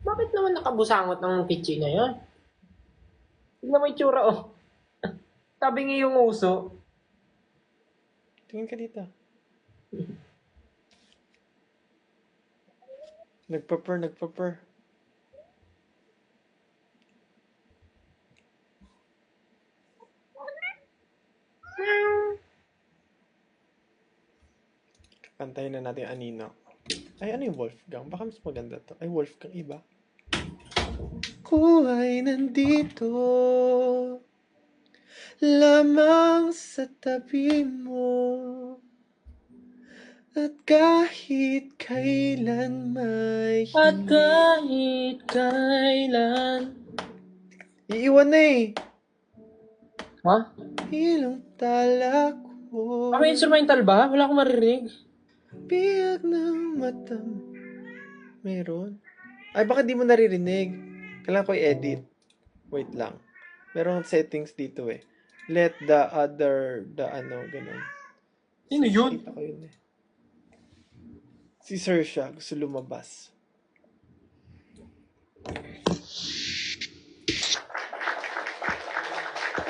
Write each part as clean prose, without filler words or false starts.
Bakit naman nakabusangot ng kitchen na yun? Tignan mo yung tsura, oh. Tabi nga yung uso. Tingin ka dito. Nagpa-purr. Kantahin na natin Anino. Ay, ano yung Wolfgang? Baka mas maganda to. Ay, Wolfgang iba. Ko ay nandito lamang sa tabi mo, at kahit kailan may At kahit kailan. iiwan na eh. Ha? Ilang tala ko. May instrumental ba? Wala akong marinig. Biyag ng mata mo. Meron? Ay, baka di mo naririnig. Kailangan ko i-edit. Wait lang. Merong settings dito eh. Let the other, ganun. Sino yun? Kita ko yun eh. Si Sir siya. Gusto lumabas.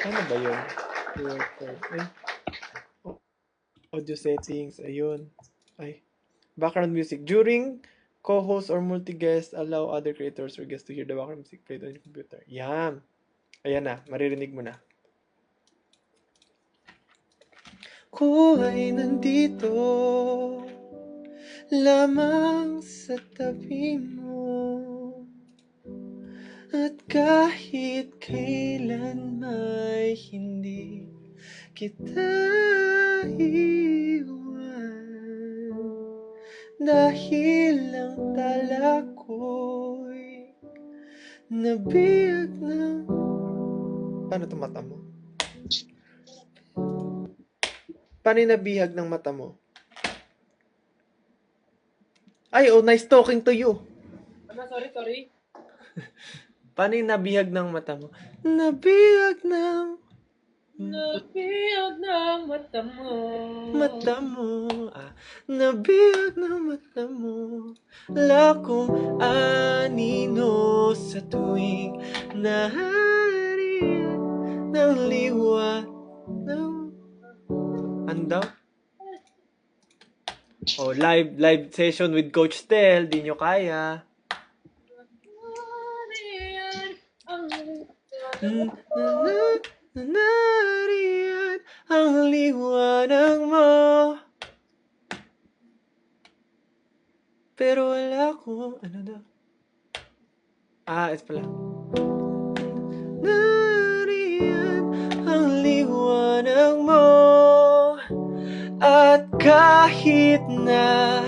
Ano ba yun? Ay. Audio settings. Ayun. Ay. Background music. During co-host or multi-guest, allow other creators or guests to hear the background music played on your computer. Yan. Ayan na. Maririnig mo na. Ko ay nandito lamang sa tabi mo, at kahit kailan may hindi kita iwan, dahil ang tala ko'y nabiyag ng... Paano ito mata mo? Paano yung nabihag ng mata mo? Ay, oh, nice talking to you. Sorry. Paano yung nabihag ng mata mo? Nabihag ng Nabiyag ng mata mo. mata mo. Nabihag ng mata mo. Lakong anino sa tuwing nahariyan ng liwa ng... Andaw? Oh, live session with Coach Tel. Di nyo kaya. Nariyan ang liwanag mo, pero wala akong ano daw. It's pala. Nariyan ang liwanag mo, at kahit na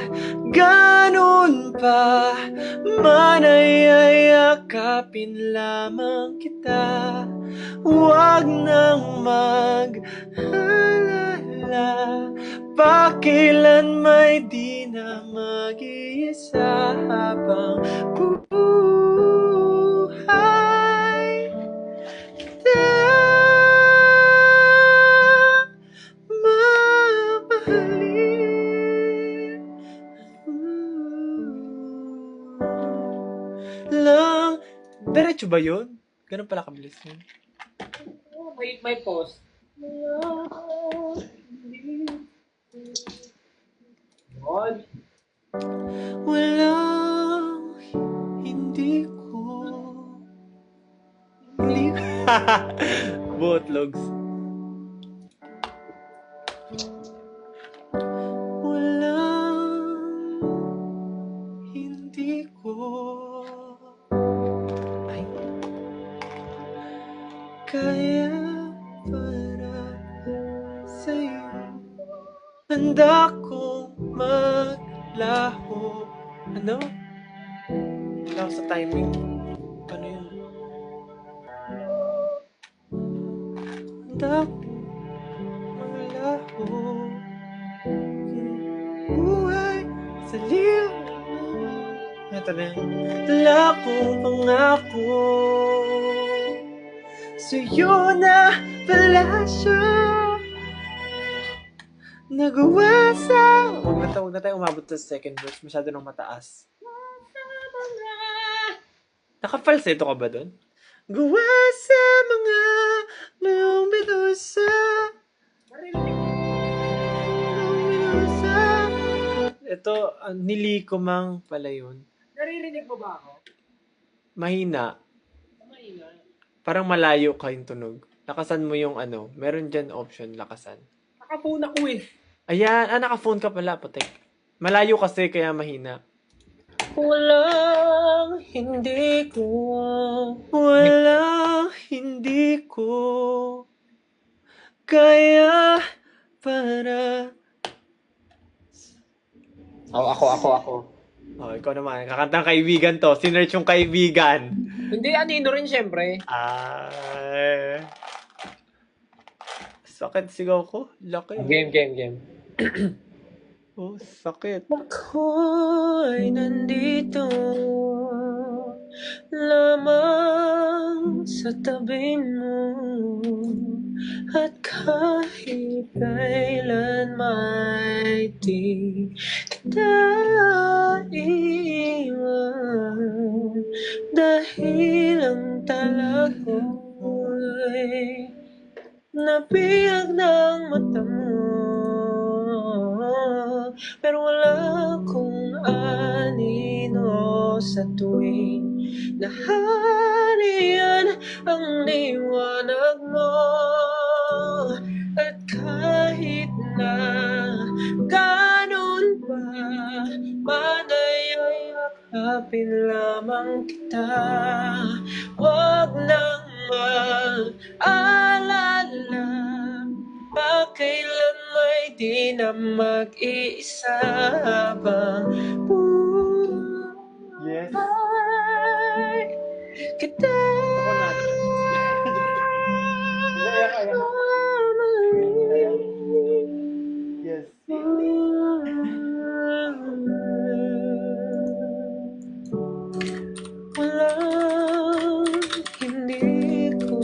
ganun pa man ay yakapin lamang kita. Huwag nang mag-alala, pakilan may di na mag-iisa habang bubuhay kita mamahalin lang. Diretso ba yun? Ganun pala kabilis yun. May pause. Walang hindi ko. Botlogs. Walang hindi ko. Ay. Kaya para sa'yo handa kong maglaho. Ano? Wala ako sa timing. Paano yun? Handa kong maglaho. Buhay sa liw. Ito na yun. Wala akong pangako sa'yo na pala siya. Nagawa sa... Huwag na tayo umabot sa second verse. Masyado nang mataas. Nakapalseto ka ba doon? Gawa sa mga ngayong bilusa. Ito, niliko mang pala yun. Naririnig mo ba ako? Mahina. Mahina. Parang malayo ka yung tunog. Lakasan mo yung ano. Meron dyan option, lakasan. Nakapuna ko eh. Ayan, naka-phone ka pala, putek. Malayo kasi, kaya mahina. Walang hindi ko. Walang hindi ko kaya para... Ako. Oh, ikaw naman. Kakantang kaibigan to. Sinerch yung kaibigan. Hindi, anino rin syempre. Ay. Sakit sigaw ko. Laki. Game. Oh, sakit. Ako'y nandito lamang sa tabi mo at kahit kailan may di kita iiwan dahil ang tala ko'y nabihag ng mata mo. Pero wala akong anino sa tuwing naharian ang liwanag mo. At kahit na ganun pa man ay yakapin lamang kita. Wag nang mag-alala, pakailan may di na mag-iisa habang Yes. buhay kita. Yes. Walang hindi ko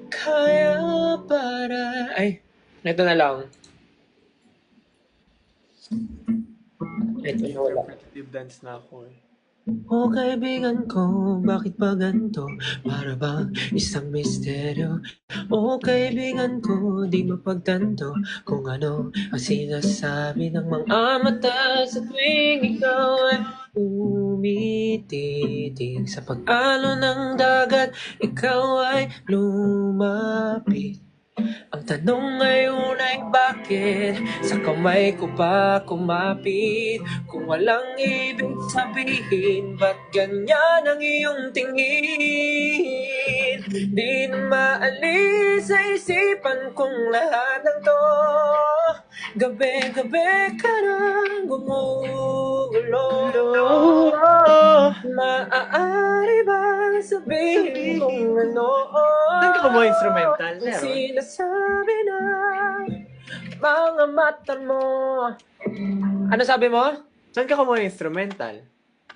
kaya para... Ay, ito na lang. Ito na wala. Repetitive dance na ako eh. O kaibigan ko, bakit ba ganito? Para bang isang misteryo? O kaibigan ko, di mapagtanto kung ano ang sinasabi ng mga mata sa tuwing ikaw ay umititig sa pag-alon ng dagat, ikaw ay lumapit. Ang tanong ngayon ay bakit sa kamay ko pa kumapit? Kung walang ibig sabihin, ba't ganyan ang iyong tingin? Di na maalis sa isipan kong lahat ng to. Gabi-gabi ka nang gumugulo. Maaari ba sabihin kung ano? Saan ka mo instrumental? Ang Meron? sinasabi na mga mata mo. Ano sabi mo? Saan ka mo instrumental?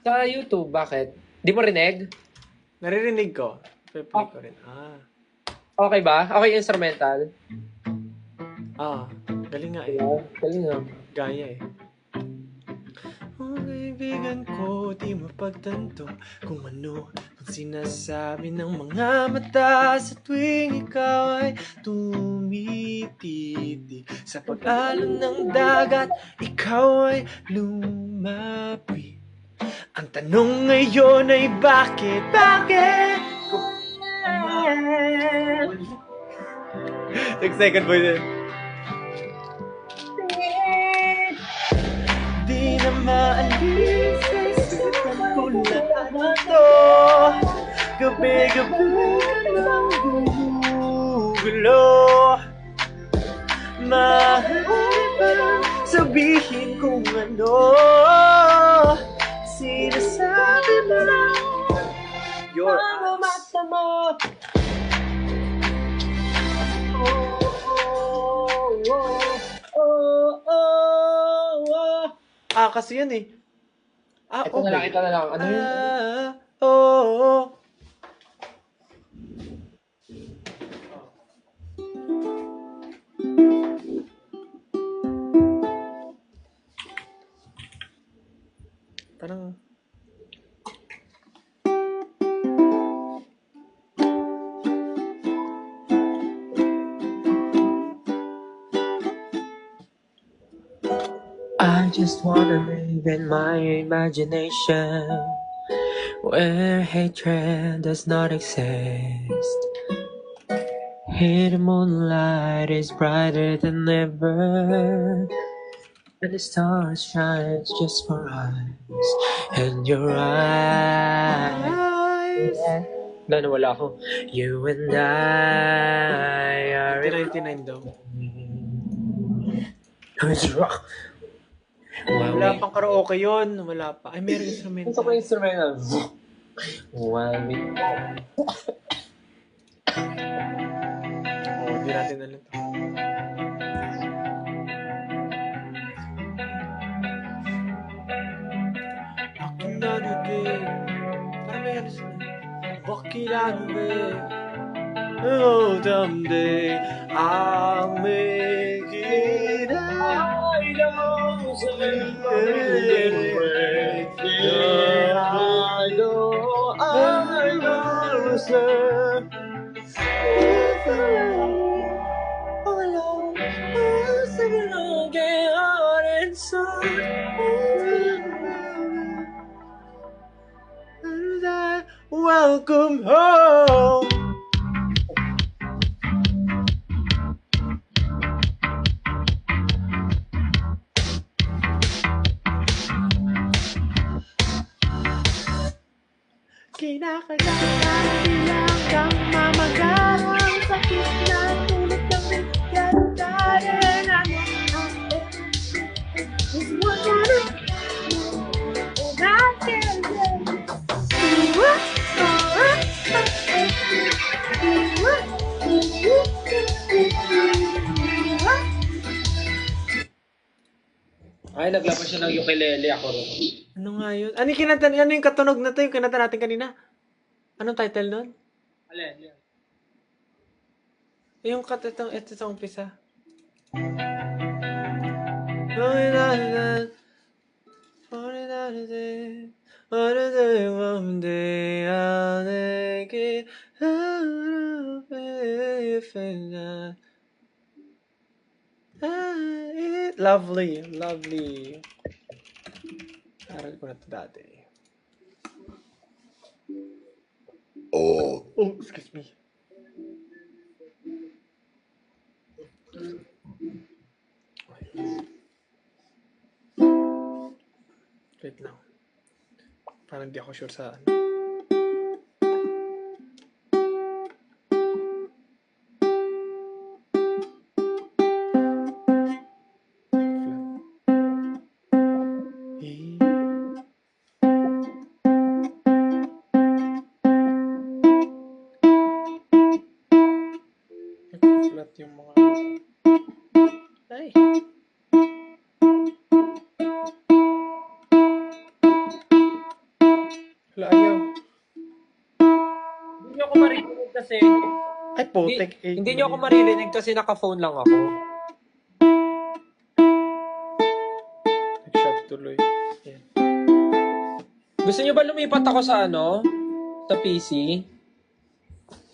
Sa YouTube, bakit? Di mo rinig? Naririnig ko. Pe-play ko rin. Okay ba? Okay instrumental? Galing nga eh. Galing nga. Gaya eh. Oh, kaibigan ko, di mapagtanto kung ano ang sinasabi ng mga mata sa tuwing ikaw ay tumititig sa pag-alon ng dagat, ikaw ay lumapit. Ang tanong ngayon ay bakit? Second voice eh. Di na maalis sa isipan ko lahat to. Gabi-gabi ka lang gumugulo. Maaari ba sabihin kung ano sinasabi mo your Mga eyes. mata mo. Kasi yan eh. Ito na lang. Ano yun? Oh. Parang just wanna live in my imagination, where hatred does not exist. Here the moonlight is brighter than ever, and the stars shines just for us. And your eyes. Wala ako. You and I are in 1999 daw. Who's rock? Wala pang karaoke yun. Wala pa. Ay, meron instrumental. Gusto ko instrumental. While we... Oo, di natin alam to. Parang may ano sila. Oh, someday I'll make it out. I know sir. Welcome home. Kinakailangan bilang kang mamagang sakit na tulad ng nagkakaroon. Is what I do, and I can't Ay, naglabas siya ng ukulele ako rin. Ano nga yun? Ano yung kinanta? Ano yung katunog na to? Yung kinanta natin kanina? Anong title nun? Alin? Yung ito sa umpisa. One day I'll make it out of it. Lovely, lovely. Aral ko na ito dati. Oh, excuse me. Wait lang. Parang di ako sure sa ano. Flat yung mga... Ay! Hala, ayaw. Hindi niyo ako maririnig kasi... Ay, putek. Hindi niyo ako maririnig kasi naka-phone lang ako. Nag-shot tuloy. Yan. Gusto niyo ba lumipat ako sa ano? Sa PC?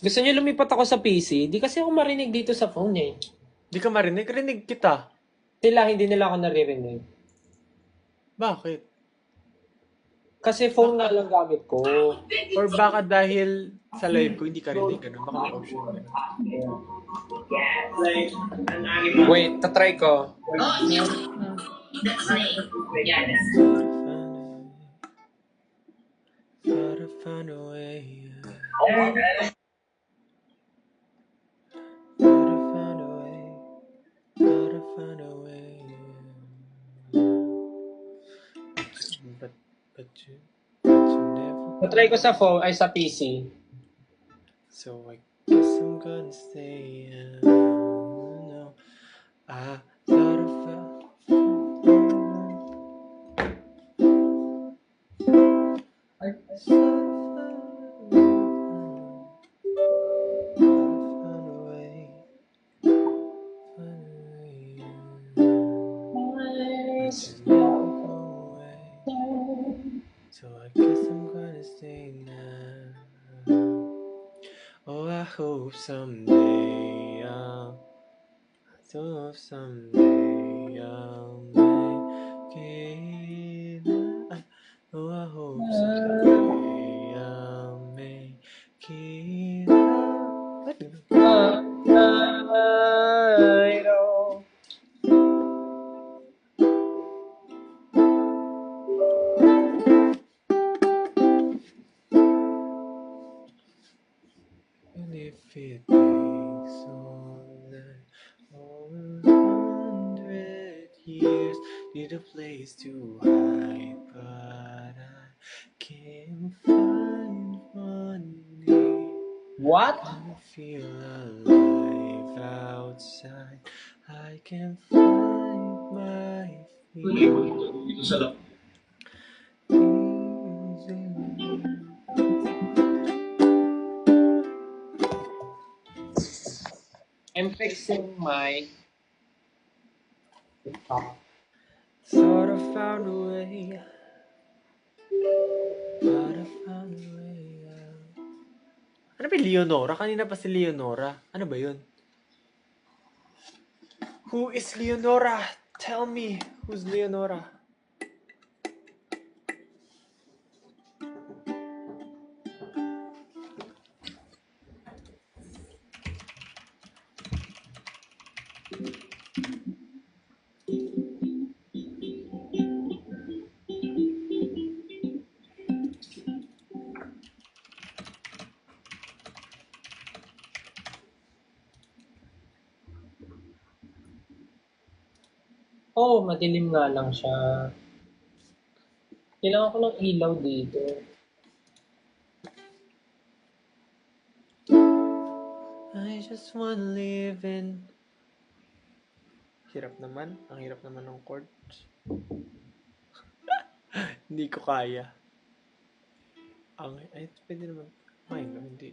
Gusto niyo lumipat ako sa PC? Di kasi ako marinig dito sa phone eh. Di ka marinig? Rinig kita. Hindi nila ako naririnig. Bakit? Kasi phone nga lang gamit ko. Or baka dahil sa live ko, hindi ka rinig. Ganun. Baka may option. Ganun. Wait, tatry ko. Gotta find a way. Gotta find a way. But you never. Tatry ko sa phone, ay sa PC. So I guess I'm gonna stay. No, I thought about. So I guess I'm gonna stay now. Oh, I hope someday I'll make it Oh, I hope someday I'll make it out. What? I know. And if it takes all 100 years, need a place to hide, but I can't find money. What? I feel alive outside. I can find my feet. Dito sa lap. I'm fixing my guitar. Thought I found a way. Thought I found a way out. Ano ba yung Leonora? Kanina pa si Leonora. Ano ba yun? Who is Leonora? Tell me, who's Leonora? Oh, madilim nga lang siya. Kailangan ko ng ilaw dito. I just wanna live in... Hirap naman. Ang hirap naman ng chords. Hindi ko kaya. Ay, pwede naman. Ay, no, hindi.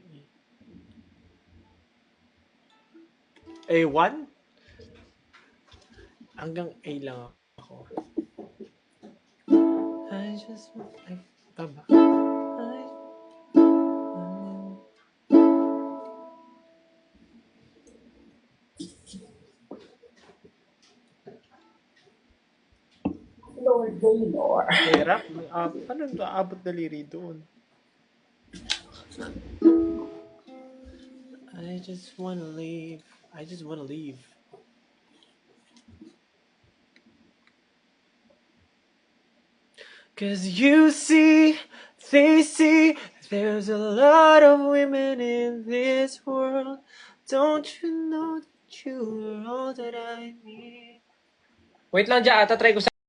A1? Hanggang A lang ako. I just want... Ay, tama. Lord, Lord. Hirap. Paano aabot daliri doon? I just wanna leave. I just wanna leave. Cause you see, they see, there's a lot of women in this world. Don't you know that you're all that I need? Wait lang dyan, try ko